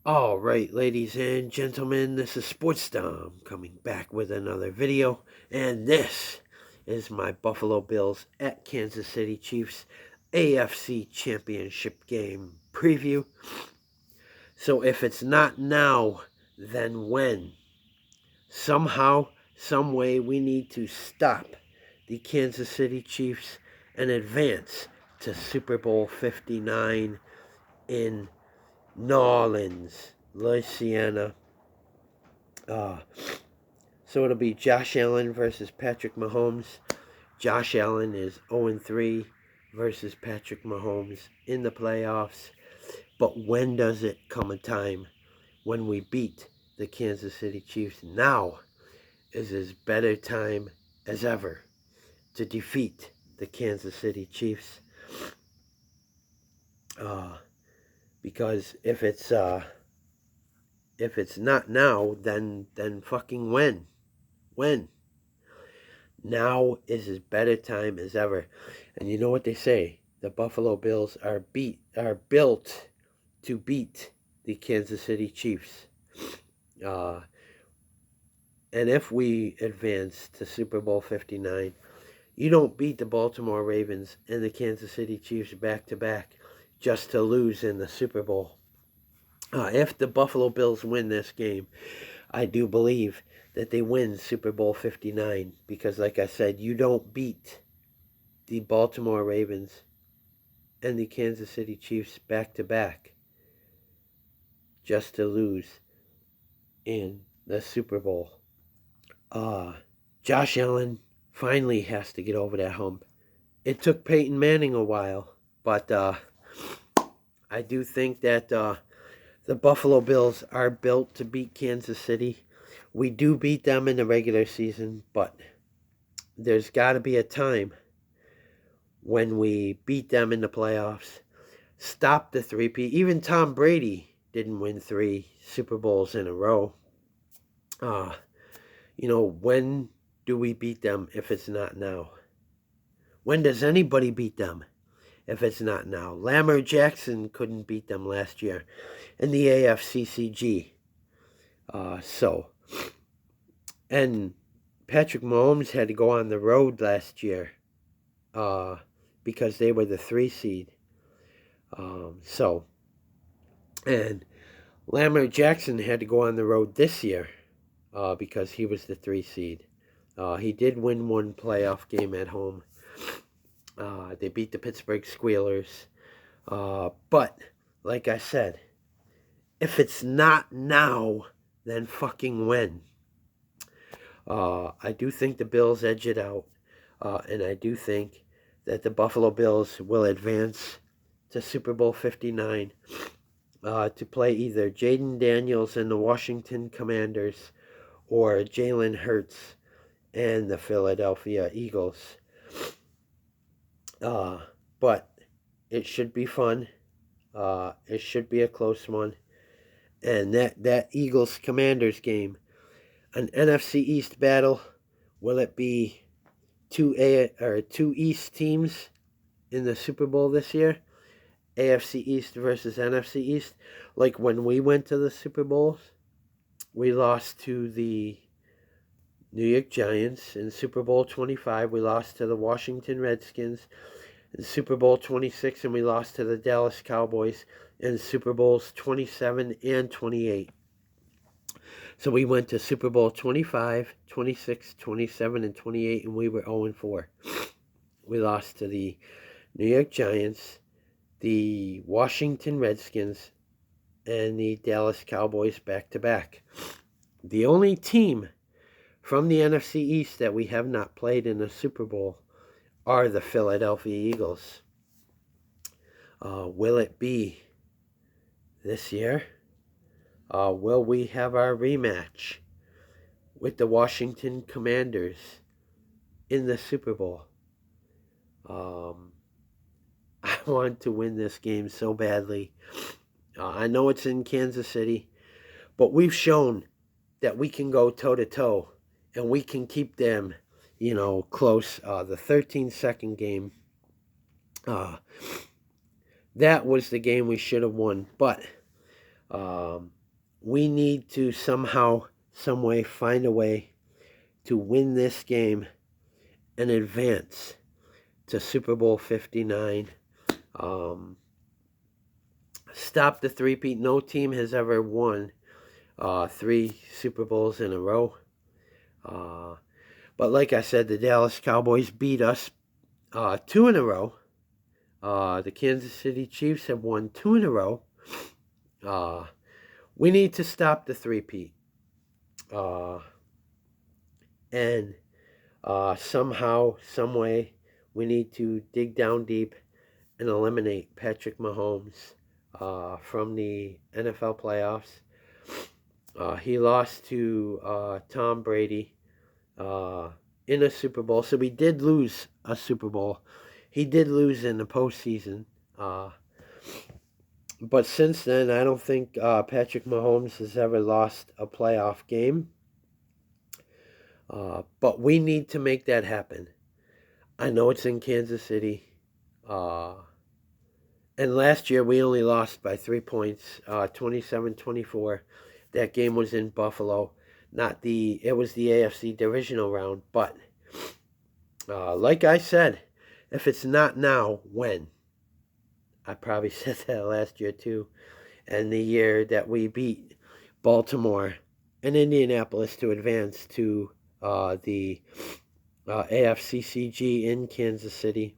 All right, ladies and gentlemen, this is Sports Dom coming back with another video, and this is my Buffalo Bills at Kansas City Chiefs AFC Championship game preview. So if it's not now, then when? Somehow, some way, we need to stop the Kansas City Chiefs and advance to Super Bowl 59 in New Orleans, Louisiana. Uh, so it'll be Josh Allen versus Patrick Mahomes. Josh Allen is 0-3 versus Patrick Mahomes in the playoffs. But when does it come a time when we beat the Kansas City Chiefs? Now is as better time as ever to defeat the Kansas City Chiefs. Because if it's not now, then fucking when? When? Now is as better time as ever. And you know what they say? The Buffalo Bills are built to beat the Kansas City Chiefs. And if we advance to Super Bowl 59, you don't beat the Baltimore Ravens and the Kansas City Chiefs back to back just to lose in the Super Bowl. If the Buffalo Bills win this game, I do believe that they win Super Bowl 59 because, like I said, you don't beat the Baltimore Ravens and the Kansas City Chiefs back to back just to lose in the Super Bowl. Josh Allen finally has to get over that hump. It took Peyton Manning a while, but I do think that the Buffalo Bills are built to beat Kansas City. We do beat them in the regular season, but there's got to be a time when we beat them in the playoffs. Stop the three-peat. Even Tom Brady didn't win 3 Super Bowls in a row. When do we beat them if it's not now? When does anybody beat them if it's not now? Lamar Jackson couldn't beat them last year in the AFCCG. And Patrick Mahomes had to go on the road last year because they were the 3 seed. And Lamar Jackson had to go on the road this year because he was the 3 seed. He did win 1 playoff game at home. They beat the Pittsburgh Squealers. But, like I said, if it's not now, then fucking when? I do think the Bills edge it out. And I do think that the Buffalo Bills will advance to Super Bowl 59 to play either Jaden Daniels and the Washington Commanders or Jalen Hurts and the Philadelphia Eagles. But it should be fun. It should be a close one. And that Eagles-Commanders game, an NFC East battle, will it be two East teams in the Super Bowl this year? AFC East versus NFC East. Like when we went to the Super Bowls, we lost to the New York Giants. In Super Bowl 25, we lost to the Washington Redskins. In Super Bowl 26, and we lost to the Dallas Cowboys in Super Bowls 27 and 28. So we went to Super Bowl 25, 26, 27, and 28, and we were 0-4. We lost to the New York Giants, the Washington Redskins, and the Dallas Cowboys back-to-back. The only team from the NFC East that we have not played in a Super Bowl are the Philadelphia Eagles. Will it be this year? Will we have our rematch with the Washington Commanders in the Super Bowl? I want to win this game so badly. I know it's in Kansas City, but we've shown that we can go toe-to-toe and we can keep them close. The 13-second game, that was the game we should have won. But We need to somehow, some way, find a way to win this game and advance to Super Bowl 59. Stop the three-peat. No team has ever won 3 Super Bowls in a row. But like I said, the Dallas Cowboys beat us 2 in a row. The Kansas City Chiefs have won 2 in a row. We need to stop the three-peat. And somehow, some way, we need to dig down deep and eliminate Patrick Mahomes from the NFL playoffs. He lost to Tom Brady in a Super Bowl. So we did lose a Super Bowl. He did lose in the postseason. But since then, I don't think Patrick Mahomes has ever lost a playoff game. But we need to make that happen. I know it's in Kansas City. And last year we only lost by 3 points, 27-24. That game was in Buffalo. It was the AFC divisional round. But like I said, if it's not now, when? I probably said that last year too. And the year that we beat Baltimore and Indianapolis to advance to the AFCCG in Kansas City.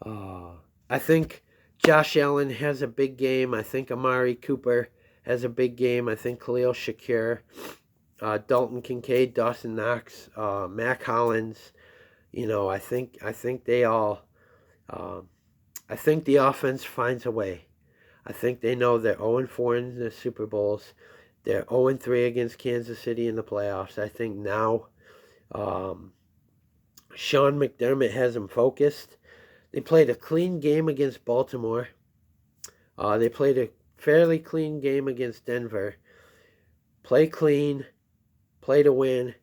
I think Josh Allen has a big game. I think Amari Cooper has a big game. I think Khalil Shakir, Dalton Kincaid, Dawson Knox, Mac Hollins. I think they all. I think the offense finds a way. I think they know they're 0-4 in the Super Bowls. They're 0-3 against Kansas City in the playoffs. I think now Sean McDermott has them focused. They played a clean game against Baltimore. They played a fairly clean game against Denver. Play clean. Play to win.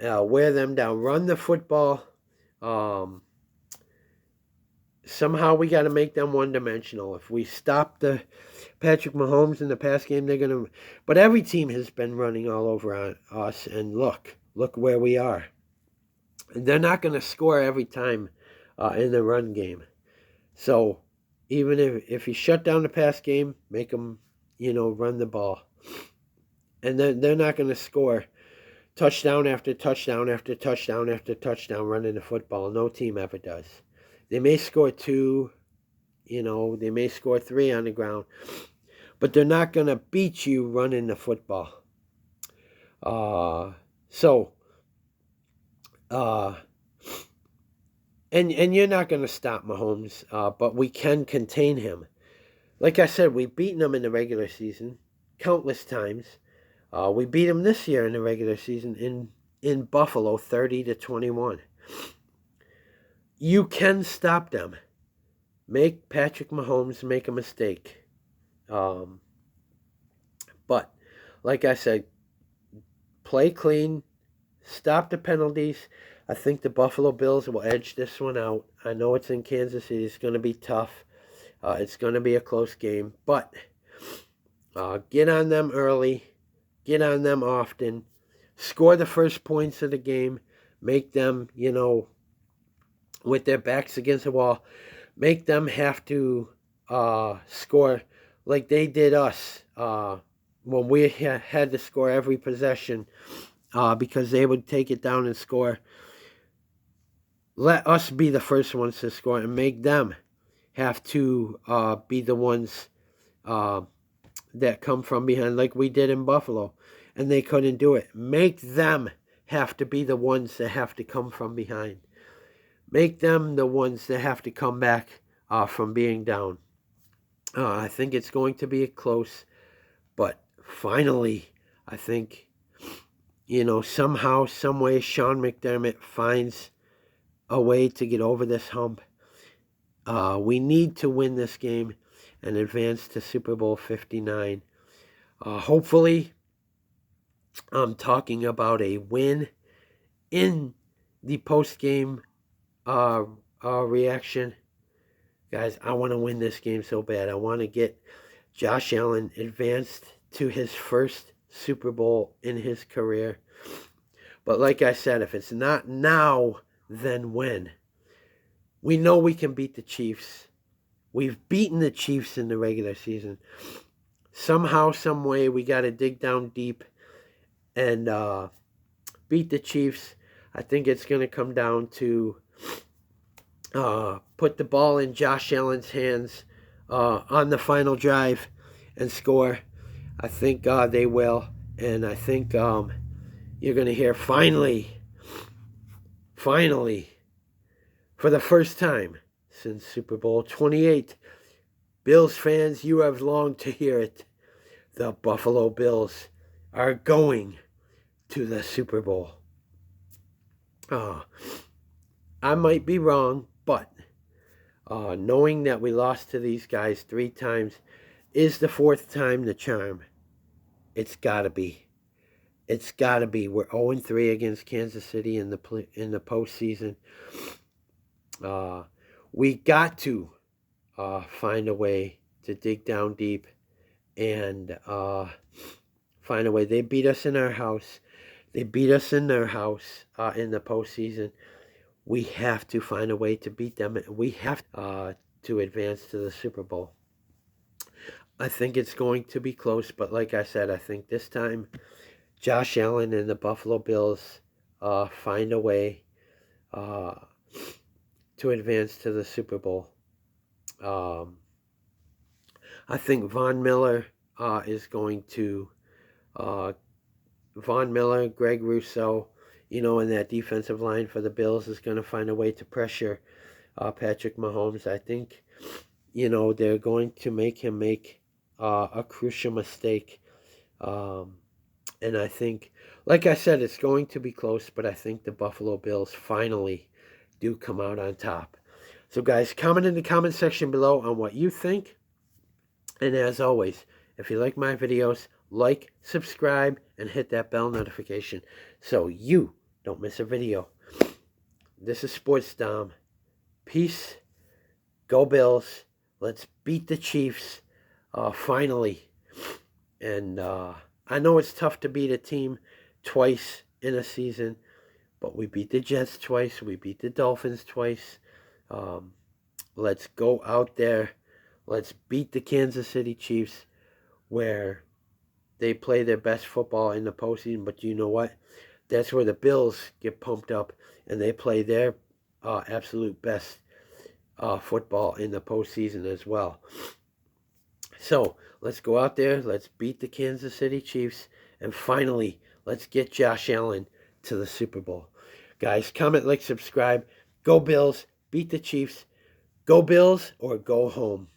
Wear them down. Run the football. Somehow we got to make them one-dimensional. If we stop the Patrick Mahomes in the pass game, they're going to... But every team has been running all over on us. And look where we are. And they're not going to score every time in the run game. So even if you shut down the pass game, make them, run the ball. And then they're not going to score touchdown after touchdown after touchdown after touchdown running the football. No team ever does. They may score 2, they may score 3 on the ground, but they're not going to beat you running the football. And you're not going to stop Mahomes, but we can contain him. Like I said, we've beaten him in the regular season countless times. We beat him this year in the regular season in Buffalo, 30-21. You can stop them. Make Patrick Mahomes make a mistake. But, like I said, play clean, stop the penalties. I think the Buffalo Bills will edge this one out. I know it's in Kansas City. It's going to be tough. It's going to be a close game. But get on them early. Get on them often. Score the first points of the game. Make them, with their backs against the wall, make them have to score like they did us when we had to score every possession because they would take it down and score. Let us be the first ones to score and make them have to be the ones that come from behind like we did in Buffalo, and they couldn't do it. Make them have to be the ones that have to come from behind. Make them the ones that have to come back from being down. I think it's going to be close, but finally, I think, somehow, some way, Sean McDermott finds a way to get over this hump. We need to win this game and advance to Super Bowl 59. Hopefully, I'm talking about a win in the post-game reaction. Guys, I want to win this game so bad. I want to get Josh Allen advanced to his first Super Bowl in his career. But like I said, if it's not now, then when? We know we can beat the Chiefs. We've beaten the Chiefs in the regular season. Somehow, some way, we got to dig down deep and beat the Chiefs. I think it's going to come down to put the ball in Josh Allen's hands on the final drive and score. I think they will. And I think you're going to hear finally, for the first time since Super Bowl 28, Bills fans, you have longed to hear it. The Buffalo Bills are going to the Super Bowl. I might be wrong, but knowing that we lost to these guys 3 times, is the 4th time the charm? It's got to be. It's got to be. We're 0-3 against Kansas City in the postseason. We got to find a way to dig down deep and find a way. They beat us in our house. They beat us in their house in the postseason. We have to find a way to beat them. We have to advance to the Super Bowl. I think it's going to be close, but like I said, I think this time Josh Allen and the Buffalo Bills find a way to advance to the Super Bowl. I think Von Miller is going to, Von Miller, Greg Rousseau, and that defensive line for the Bills is going to find a way to pressure Patrick Mahomes. I think, they're going to make him make a crucial mistake. And I think, like I said, it's going to be close, but I think the Buffalo Bills finally do come out on top. So, guys, comment in the comment section below on what you think. And as always, if you like my videos, like, subscribe, and hit that bell notification so you don't miss a video. This is Sports Dom. Peace. Go Bills. Let's beat the Chiefs finally. And I know it's tough to beat a team twice in a season, but we beat the Jets twice. We beat the Dolphins twice. Let's go out there. Let's beat the Kansas City Chiefs where they play their best football in the postseason. But you know what? That's where the Bills get pumped up and they play their absolute best football in the postseason as well. So let's go out there. Let's beat the Kansas City Chiefs. And finally, let's get Josh Allen to the Super Bowl. Guys, comment, like, subscribe. Go Bills. Beat the Chiefs. Go Bills or go home.